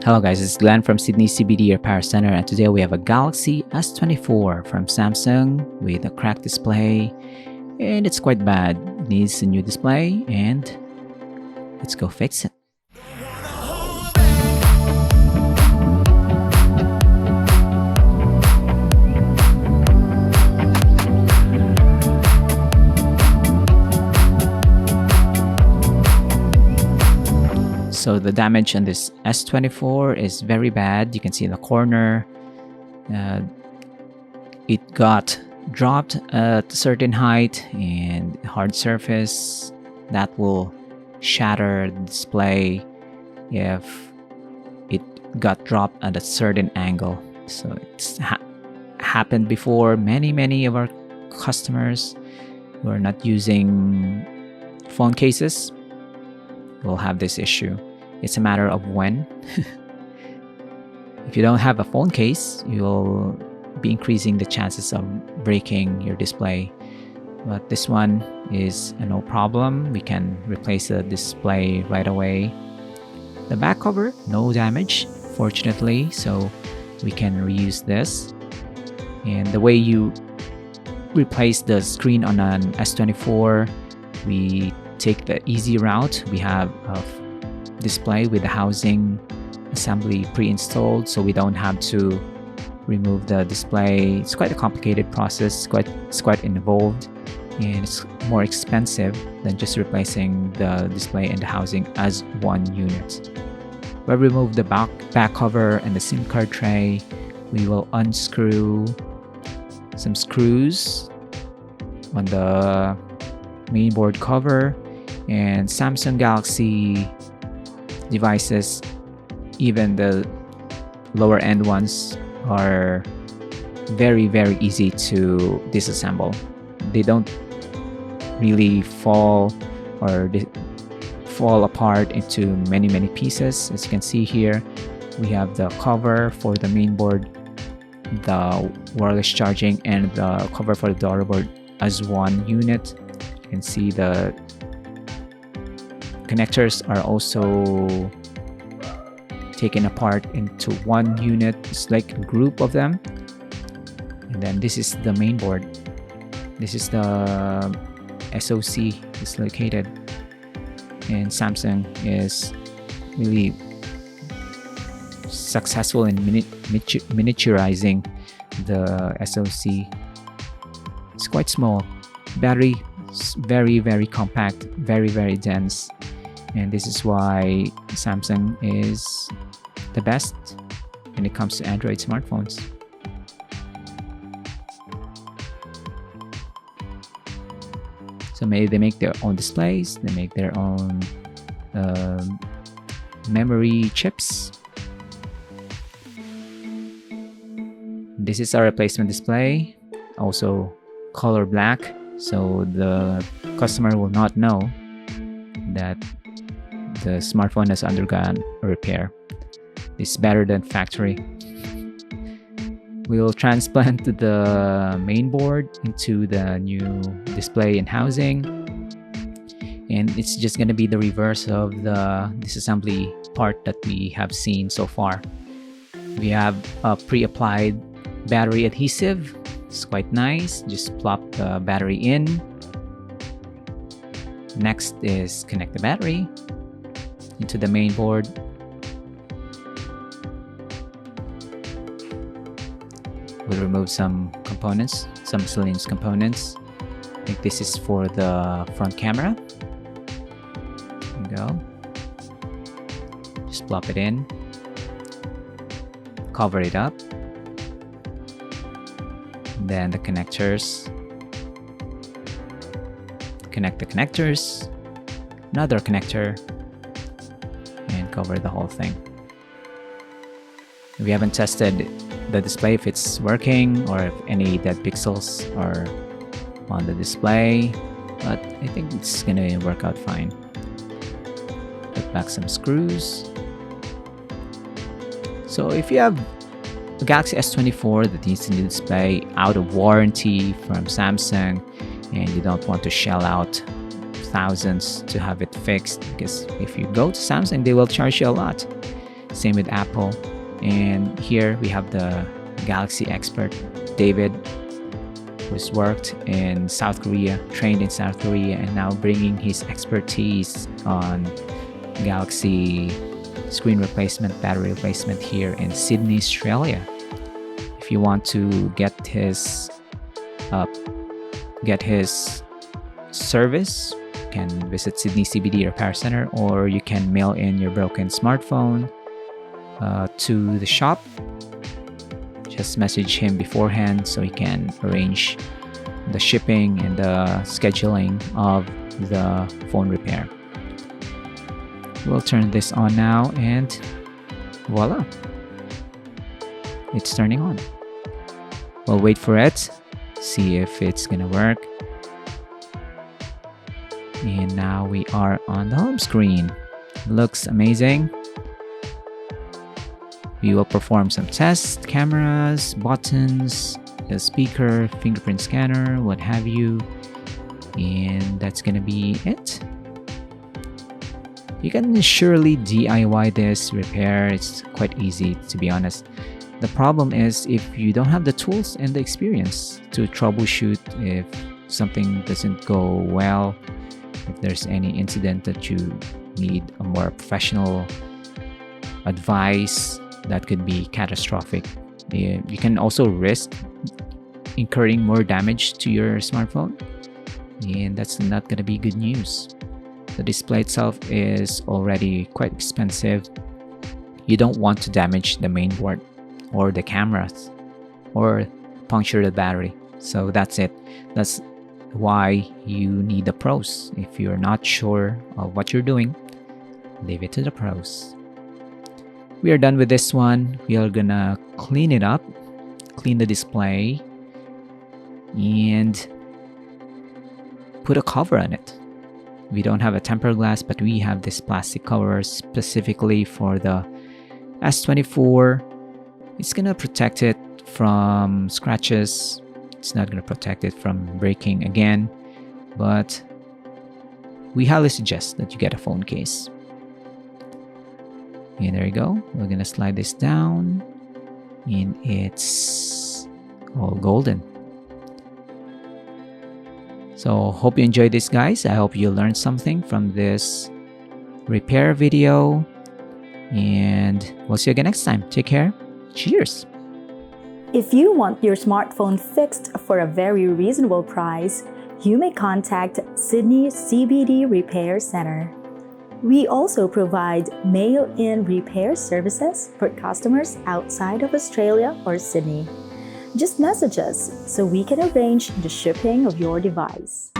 Hello guys, it's Glenn from Sydney CBD Repair Centre, and today we have a Galaxy S24 from Samsung with a cracked display, and it's quite bad. It needs a new display, and let's go fix it. So the damage on this S24 is very bad. You can see in the corner, it got dropped at a certain height and hard surface that will shatter the display if it got dropped at a certain angle. So it's happened before. Many of our customers who are not using phone cases will have this issue. It's a matter of when. If you don't have a phone case, you'll be increasing the chances of breaking your display. But this one is no problem. We can replace the display right away. The back cover, no damage, fortunately, so we can reuse this. And the way you replace the screen on an S24, we take the easy route. We have a display with the housing assembly pre-installed, so we don't have to remove the display. It's quite a complicated process, it's quite involved, and it's more expensive than just replacing the display and the housing as one unit. We'll remove the back cover and the SIM card tray. We will unscrew some screws on the mainboard cover, and Samsung Galaxy devices, even the lower end ones, are very easy to disassemble. They don't really fall apart into many pieces. As you can see here, we have the cover for the mainboard, the wireless charging, and the cover for the daughterboard as one unit. You can see the connectors are also taken apart into one unit. It's like a group of them. And then this is the main board. This is the SoC is located. And Samsung is really successful in miniaturizing the SoC. It's quite small. Battery is very compact, very dense. And this is why Samsung is the best when it comes to Android smartphones. So maybe they make their own displays, they make their own memory chips. This is our replacement display, also color black, so the customer will not know that the smartphone has undergone a repair. It's better than factory. We'll transplant the main board into the new display and housing, and it's just going to be the reverse of the disassembly part that we have seen so far. We have a pre-applied battery adhesive. It's quite nice. Just plop the battery in. Next is connect the battery into the main board. We'll remove some components, some miscellaneous components. I think this is for the front camera. There we go. Just plop it in. Cover it up. And then the connectors. Connect the connectors. Another connector. And cover the whole thing. We haven't tested the display if it's working or if any dead pixels are on the display, but I think it's gonna work out fine. Put back some screws. So if you have a Galaxy S24 that needs a new display out of warranty from Samsung and you don't want to shell out thousands to have it fixed, because if you go to Samsung, they will charge you a lot. Same with Apple. And here we have the Galaxy expert, David, who's worked in South Korea, trained in South Korea, and now bringing his expertise on Galaxy screen replacement, battery replacement here in Sydney, Australia. If you want to get his service, you can visit Sydney CBD Repair Centre, or you can mail in your broken smartphone to the shop. Just message him beforehand so he can arrange the shipping and the scheduling of the phone repair. We'll turn this on now, and voila, it's turning on. We'll wait for it, see if it's gonna work. And now we are on the home screen. Looks amazing. We will perform some tests, cameras, buttons, the speaker, fingerprint scanner, what have you. And that's gonna be it. You can surely DIY this repair. It's quite easy, to be honest. The problem is if you don't have the tools and the experience to troubleshoot if something doesn't go well, if there's any incident that you need a more professional advice, that could be catastrophic. You can also risk incurring more damage to your smartphone, and that's not going to be good news. The display itself is already quite expensive. You don't want to damage the main board or the cameras or puncture the battery. So that's it. That's why you need the pros. If you're not sure of what you're doing, leave it to the pros. We are done with this one. We are gonna clean it up, clean the display, and put a cover on it. We don't have a tempered glass, but we have this plastic cover specifically for the S24. It's gonna protect it from scratches. It's not gonna protect it from breaking again, but we highly suggest that you get a phone case. And there you go. We're gonna slide this down, and it's all golden. So hope you enjoyed this, guys. I hope you learned something from this repair video, and we'll see you again next time. Take care. Cheers. If you want your smartphone fixed for a very reasonable price, you may contact Sydney CBD Repair Centre. We also provide mail-in repair services for customers outside of Australia or Sydney. Just message us so we can arrange the shipping of your device.